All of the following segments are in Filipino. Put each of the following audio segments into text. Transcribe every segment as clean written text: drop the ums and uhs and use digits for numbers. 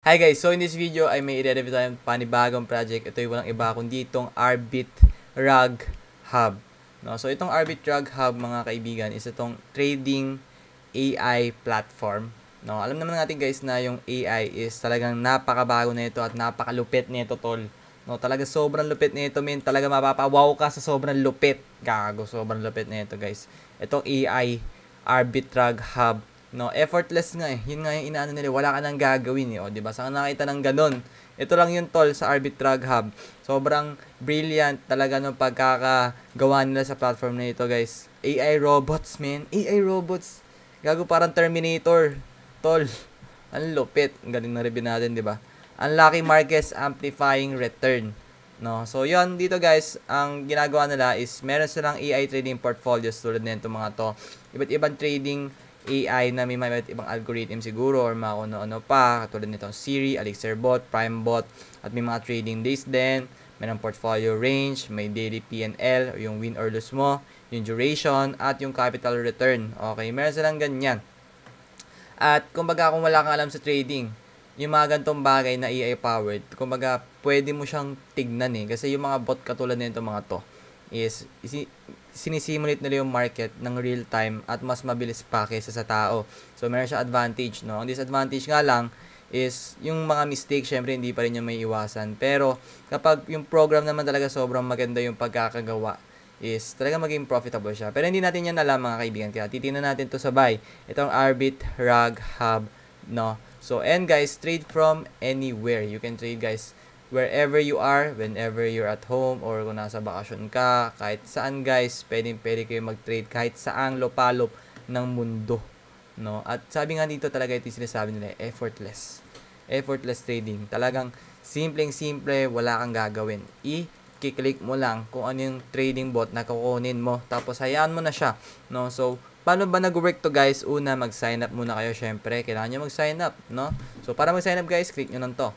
Hi guys, so in this video ay may i-review tayong panibagong project. Ito ay walang iba kundi itong Arbit Rug Hub. No, so itong Arbit Rug Hub mga kaibigan is itong trading AI platform. No, alam naman natin guys na yung AI is talagang napakabago na ito at napakalupit nito tol. No, talaga sobrang lupit nito min. Talaga mapapawaw ka sa sobrang lupit. Gago, sobrang lupit nito guys. Itong AI Arbit Rug Hub. No, effortless nga eh. Yun nga yung inaano nila, wala ka nang gagawin eh. O, 'di ba? Saan nakita ng ganun? Ito lang yung tol sa Arbitrag Hub. Sobrang brilliant talaga ng pagkakagawa nila sa platform na ito, guys. AI robots, man. AI robots. Gago parang Terminator. Tol. Ang lupit. Ang galing na review natin, 'di ba? Unlocking Markets Amplifying Return. No, so yon dito guys, ang ginagawa nila is meron silang AI trading portfolios tulad nito mga to. Iba't ibang trading AI na may ibang algorithm siguro or mga ano-ano pa, katulad nitong Siri, Elixir Bot, Prime Bot, at may mga trading days din, mayroong portfolio range, may daily P&L, yung win or lose mo, yung duration, at yung capital return. Okay, meron silang ganyan. At kumbaga kung wala kang alam sa trading, yung mga gantong bagay na AI powered, kumbaga pwede mo siyang tignan eh. Kasi yung mga bot katulad nito mga to, is sinisimulate nila yung market ng real time at mas mabilis pa kaysa sa tao. So, meron siya advantage, no? Ang disadvantage nga lang is yung mga mistakes, syempre hindi pa rin yung may iwasan. Pero, kapag yung program naman talaga sobrang maganda yung pagkakagawa, is talaga maging profitable siya. Pero hindi natin yan alam mga kaibigan. Kaya titingnan natin to sabay. Itong Arbit Rug Hub, no? So, and guys, trade from anywhere. You can trade guys wherever you are, whenever you're at home, or kung nasa bakasyon ka, kahit saan guys, pwede kayo mag-trade kahit saang lopalop ng mundo. No? At sabi nga dito talaga ito sinasabi nila, effortless. Effortless trading. Talagang simpleng-simple, wala kang gagawin. I-click mo lang kung ano yung trading bot na kukunin mo. Tapos hayaan mo na siya. No? So, paano ba nag-work to guys? Una, mag-sign up muna kayo syempre. Kailangan nyo mag-sign up. No? So, para mag-sign up guys, click nyo lang to.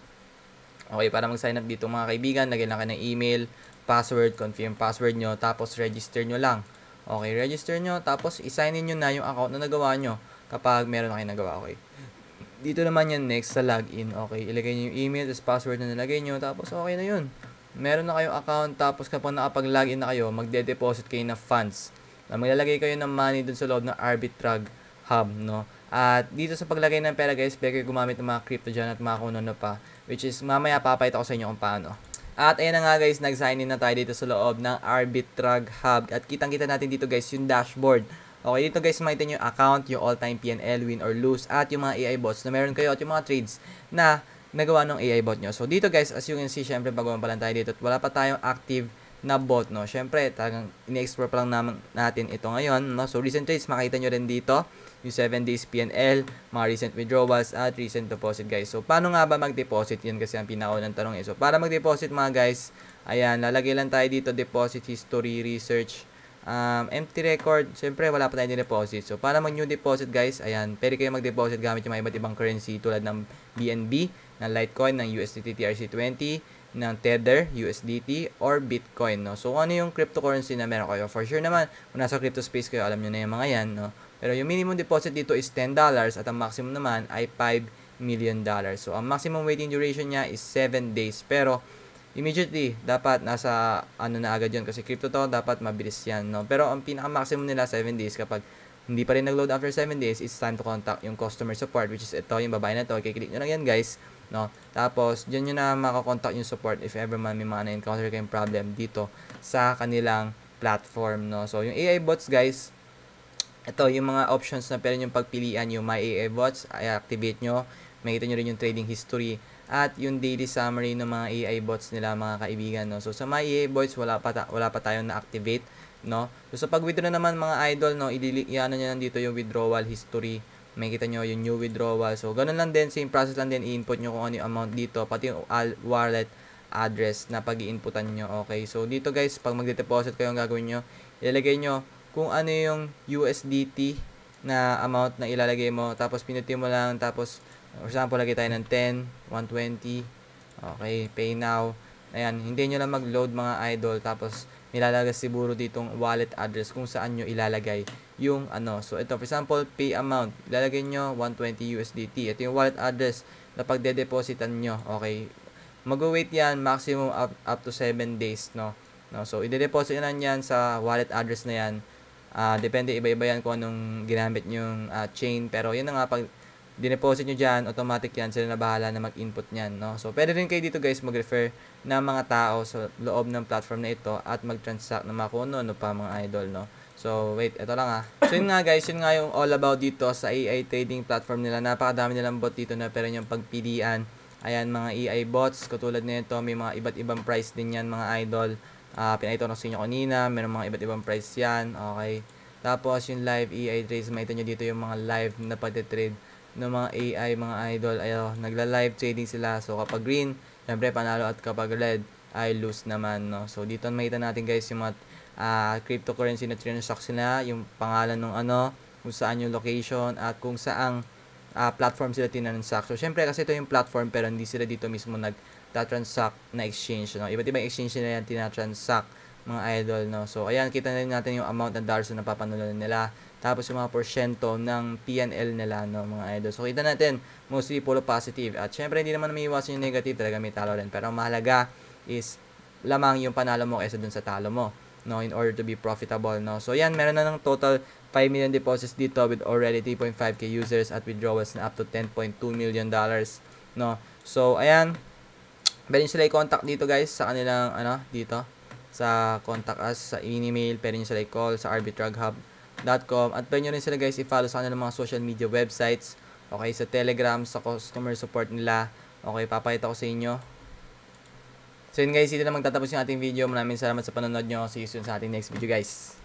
Okay, para mag-sign up dito mga kaibigan, lagyan lang kayo ng email, password, confirm password nyo, tapos register nyo lang. Okay, register nyo, tapos i-sign in nyo na yung account na nagawa nyo kapag meron na kayo nagawa. Okay. Dito naman yan next sa login. Okay, ilagay nyo yung email, tapos password na nilagay nyo, tapos okay na yun. Meron na kayong account, tapos kapag nakapag-login na kayo, magde-deposit kayo ng funds. Maglalagay kayo ng money dun sa loob ng Arbitrag Hub, no? At dito sa paglagay ng pera guys, pwede kayo gumamit ng mga crypto dyan at mga kung ano pa. Which is, mamaya papakita ko sa inyo kung paano. At ayan na nga guys, nag-sign in na tayo dito sa loob ng Arbitrag Hub. At kitang-kita natin dito guys yung dashboard. Okay, dito guys makita nyo yung account, yung all-time P&L, win or lose, at yung mga AI bots na meron kayo at yung mga trades na nagawa ng AI bot nyo. So dito guys, as you can see, syempre bago pa lang tayo dito at wala pa tayong active na bot, no? Syempre, talagang ini-explore pa lang natin ito ngayon, no? So recent trades, makita nyo rin dito yung 7 days P&L, mga recent withdrawals, at recent deposit guys. So, paano nga ba mag-deposit? Yan kasi ang pinakaunang tanong eh. So, para mag-deposit mga guys, ayan, lalagay lang tayo dito, deposit history, research, empty record. Siyempre, wala pa tayong deposit. So, para mag-new deposit guys, ayan, pwede kayo mag-deposit gamit yung mga iba't ibang currency tulad ng BNB, ng Litecoin, ng USDT TRC20, ng Tether, USDT, or Bitcoin, no? So, ano yung cryptocurrency na meron kayo? For sure naman, kung nasa crypto space kayo, alam nyo na yung mga yan, no? Pero yung minimum deposit dito is $10 at ang maximum naman ay $5 million. So, ang maximum waiting duration niya is 7 days. Pero, immediately, dapat nasa, ano na agad yun. Kasi crypto to, dapat mabilis yan, no? Pero, ang pinaka-maximum nila, 7 days. Kapag hindi pa rin nag-load after 7 days, it's time to contact yung customer support, which is ito, yung babae na to. Kiklik nyo lang yan, guys. No? Tapos, dyan nyo na makakontakt yung support if ever man may mga na-encounter kayong problem dito sa kanilang platform, no? So, yung AI bots, guys, ito, yung mga options na pwede nyo pagpilian, yung My AI Bots, ay activate nyo. Makita nyo rin yung trading history at yung daily summary ng mga AI bots nila mga kaibigan, no? So, sa My AI Bots, wala pa tayong na-activate, no? So, sa pag-withdraw naman mga idol, no, i-ano nyo lang dito yung withdrawal history. Makita nyo yung new withdrawal. So, ganun lang din, same process lang din, i-input nyo kung ano yung amount dito, pati yung wallet address na pag-i-inputan nyo. Okay, so dito guys, pag mag-deposit kayo, ang gagawin nyo, ilalagay nyo kung ano yung USDT na amount na ilalagay mo, tapos pinutin mo lang, tapos for example, lagay tayo ng 10, 120, okay, pay now, ayan, hindi nyo lang mag-load mga idol, tapos nilalagay siguro ditong wallet address kung saan nyo ilalagay yung ano, so ito, for example, pay amount, ilalagay nyo 120 USDT, ito yung wallet address, na pagde-depositan nyo. Okay, mag-wait yan maximum up to 7 days, no. So ide-deposit na yan sa wallet address na yan. Depende, iba-iba yan kung anong ginamit yung chain, pero yun na nga, pag dineposit nyo dyan, automatic yan, sila na bahala na mag-input nyan, no. So pwede rin kayo dito guys mag-refer ng mga tao sa loob ng platform na ito at mag-transact ng mga kung ano pa mga idol, no. So wait, ito lang So yun nga guys, yun nga yung all about dito sa AI trading platform nila. Napakadami nilang bot dito na pero yung pagpilian. Ayan, mga AI bots, katulad nito, may mga iba't ibang price din yan mga idol. Pinakita ko sa inyo kanina, meron mga iba't ibang price yan, okay. Tapos yung live AI trades, makita nyo dito yung mga live na pagte-trade ng mga AI, mga idol. Ayo, nagla-live trading sila. So kapag green, syempre panalo, at kapag red, ay lose naman, no. So dito makita natin guys yung mga cryptocurrency na transaction nila, yung pangalan ng kung saan yung location, at kung saang platform sila tinransact. So syempre kasi ito yung platform, pero hindi sila dito mismo nag-transact na exchange, no. Iba't ibang exchange nila yan tinatransact mga idol, no. So ayan, kita na rin natin yung amount ng dollars na napapanulan nila, tapos yung mga porsyento ng PNL nila, no mga idol. So kita natin mostly puro positive, at syempre hindi naman may iwasan yung negative, talaga may talo rin, pero ang mahalaga is lamang yung panalo mo kaysa dun sa talo mo, no, in order to be profitable, no. So yan, meron na ng total 5 million deposits dito with already 3.5k users at withdrawals na up to 10.2 million dollars, no. So ayan, pwede nyo sila i-contact dito guys sa kanilang dito sa contact us, sa email, pwede nyo sila i-call sa arbitraghub.com, at pwede nyo rin sila guys i-follow sa kanilang mga social media websites, okay, sa Telegram, sa customer support nila, okay, papakita ko sa inyo. So yun guys, dito na magtatapos yung ating video. Maraming salamat sa panonood nyo. See you soon sa ating next video guys.